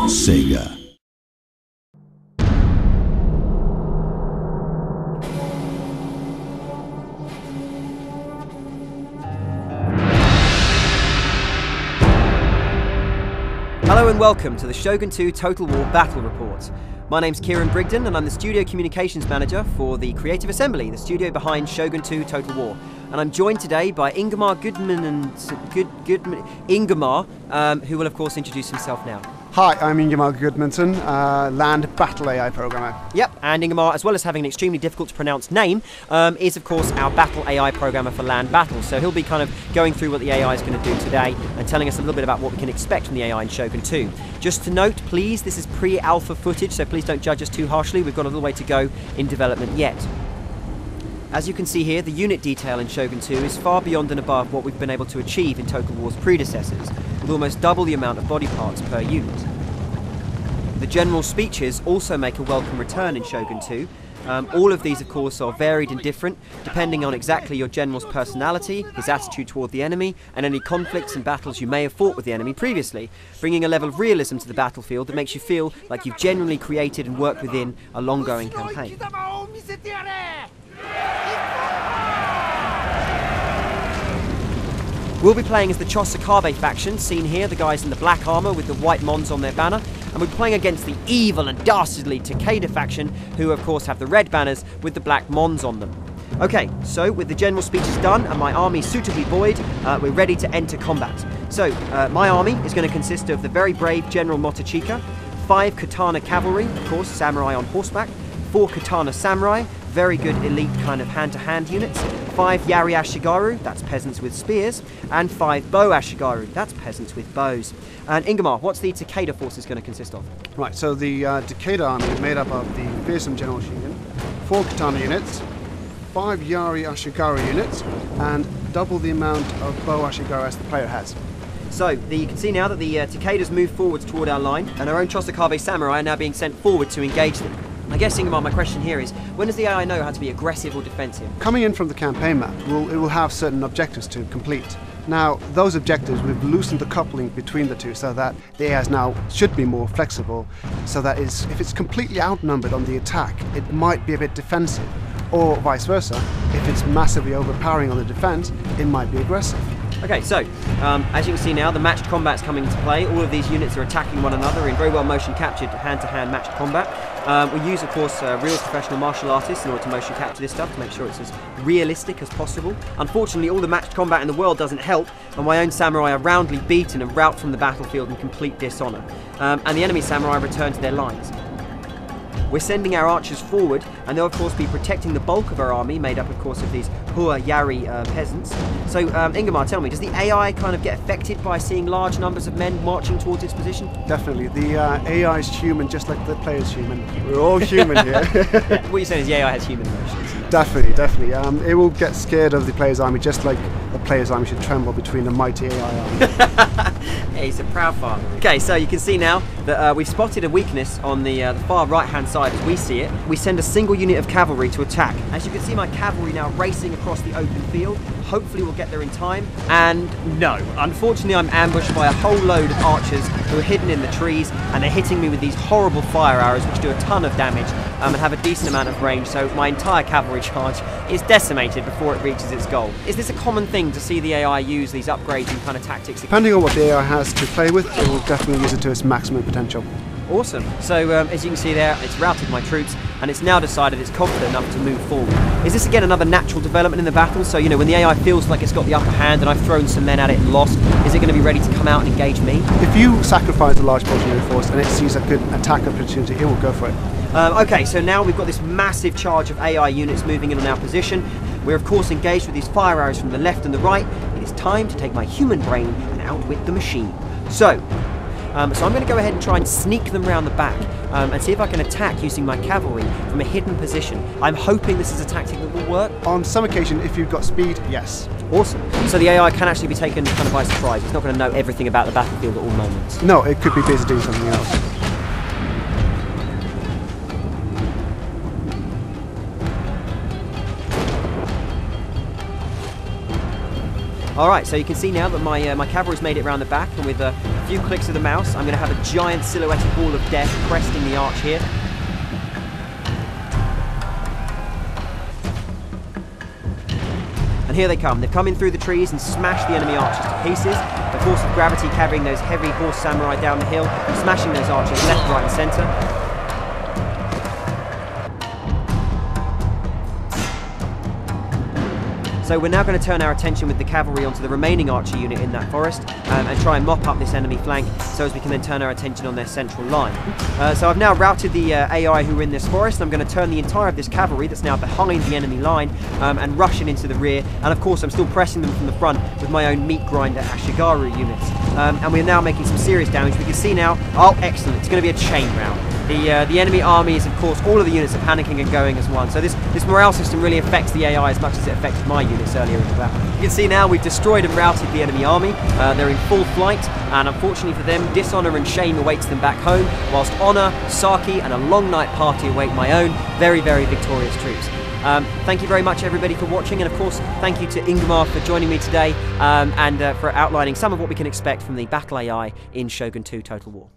Sega. Hello and welcome to the Shogun 2 Total War Battle Report. My name's Kieran Brigden and I'm the Studio Communications Manager for the Creative Assembly, the studio behind Shogun 2 Total War. And I'm joined today by Ingemar who will of course introduce himself now. Hi, I'm Ingemar Gudmundsson, Land Battle AI Programmer. Yep, and Ingemar, as well as having an extremely difficult to pronounce name, is of course our Battle AI Programmer for Land Battle. So he'll be kind of going through what the AI is going to do today and telling us a little bit about what we can expect from the AI in Shogun 2. Just to note, please, this is pre-alpha footage, so please don't judge us too harshly. We've got a little way to go in development yet. As you can see here, the unit detail in Shogun 2 is far beyond and above what we've been able to achieve in Total War's predecessors, with almost double the amount of body parts per unit. The general speeches also make a welcome return in Shogun 2. All of these, of course, are varied and different, depending on exactly your general's personality, his attitude toward the enemy, and any conflicts and battles you may have fought with the enemy previously, bringing a level of realism to the battlefield that makes you feel like you've genuinely created and worked within a long-going campaign. We'll be playing as the Chosakabe faction, seen here, the guys in the black armour with the white mons on their banner, and we're playing against the evil and dastardly Takeda faction, who of course have the red banners with the black mons on them. Okay, so with the general speeches done and my army suitably buoyed, we're ready to enter combat. So, my army is going to consist of the very brave General Motochika, 5 Katana Cavalry, of course, samurai on horseback, 4 Katana Samurai, very good elite kind of hand-to-hand units, 5 Yari Ashigaru, that's peasants with spears, and 5 Bow Ashigaru, that's peasants with bows. And Ingemar, what's the Takeda forces going to consist of? Right, so the Takeda army is made up of the fearsome General Shogun, 4 Katana units, 5 Yari Ashigaru units, and double the amount of Bow Ashigaru as the player has. So, you can see now that the Takedas move forwards toward our line, and our own Chosakabe samurai are now being sent forward to engage them. I guess, Ingemar, my question here is, when does the AI know how to be aggressive or defensive? Coming in from the campaign map, it will have certain objectives to complete. Now, those objectives, we've loosened the coupling between the two so that the AI now should be more flexible, so that if it's completely outnumbered on the attack, it might be a bit defensive, or vice versa. If it's massively overpowering on the defense, it might be aggressive. Okay, so, as you can see now, the matched combat's coming into play. All of these units are attacking one another in very well motion captured hand-to-hand matched combat. We use, of course, real professional martial artists in order to motion capture this stuff to make sure it's as realistic as possible. Unfortunately, all the matched combat in the world doesn't help, and my own samurai are roundly beaten and rout from the battlefield in complete dishonour. And the enemy samurai return to their lines. We're sending our archers forward, and they'll of course be protecting the bulk of our army, made up of course of these Hua Yari peasants. So Ingemar, tell me, does the AI kind of get affected by seeing large numbers of men marching towards its position? Definitely. The AI is human just like the player's human. We're all human here. What you're saying is the AI has human emotions. Definitely, definitely. It will get scared of the player's army just like the player's army should tremble between the mighty AI army. Hey, he's a proud father. Okay, so you can see now that we've spotted a weakness on the far right-hand side as we see it. We send a single unit of cavalry to attack. As you can see, my cavalry now racing across the open field. Hopefully we'll get there in time. And no, unfortunately I'm ambushed by a whole load of archers who are hidden in the trees, and they're hitting me with these horrible fire arrows which do a ton of damage and have a decent amount of range, so my entire cavalry charge is decimated before it reaches its goal. Is this a common thing to see the AI use these upgrades and kind of tactics? Depending on what the AI has to play with, it will definitely use it to its maximum potential. Awesome. So as you can see there, it's routed my troops, and it's now decided it's confident enough to move forward. Is this again another natural development in the battle? So, you know, when the AI feels like it's got the upper hand and I've thrown some men at it and lost, is it going to be ready to come out and engage me? If you sacrifice a large portion of your force and it sees a good attack opportunity, it will go for it. Okay, so now we've got this massive charge of AI units moving in on our position. We're of course engaged with these fire arrows from the left and the right. It is time to take my human brain and outwit the machine. So I'm going to go ahead and try and sneak them round the back and see if I can attack using my cavalry from a hidden position. I'm hoping this is a tactic that will work. On some occasion, if you've got speed, yes. Awesome. So the AI can actually be taken kind of by surprise. It's not going to know everything about the battlefield at all moments. No, it could be busy doing something else. Alright, so you can see now that my cavalry's made it around the back, and with a few clicks of the mouse, I'm going to have a giant silhouetted ball of death cresting the arch here. And here they come. They've come in through the trees and smashed the enemy archers to pieces. The force of gravity carrying those heavy horse samurai down the hill, smashing those archers left, right and centre. So we're now going to turn our attention with the cavalry onto the remaining archer unit in that forest and try and mop up this enemy flank so as we can then turn our attention on their central line. So I've now routed the AI who are in this forest. I'm going to turn the entire of this cavalry that's now behind the enemy line and rush it into the rear. And of course I'm still pressing them from the front with my own meat grinder Ashigaru units. And we're now making some serious damage. We can see now, oh excellent, it's going to be a chain round. The enemy army is, of course, all of the units are panicking and going as one. So this morale system really affects the AI as much as it affected my units earlier in the battle. You can see now we've destroyed and routed the enemy army. They're in full flight, and unfortunately for them, dishonour and shame awaits them back home, whilst honour, sake, and a long night party await my own very, very victorious troops. Thank you very much everybody for watching, and of course thank you to Ingmar for joining me today and for outlining some of what we can expect from the battle AI in Shogun 2 Total War.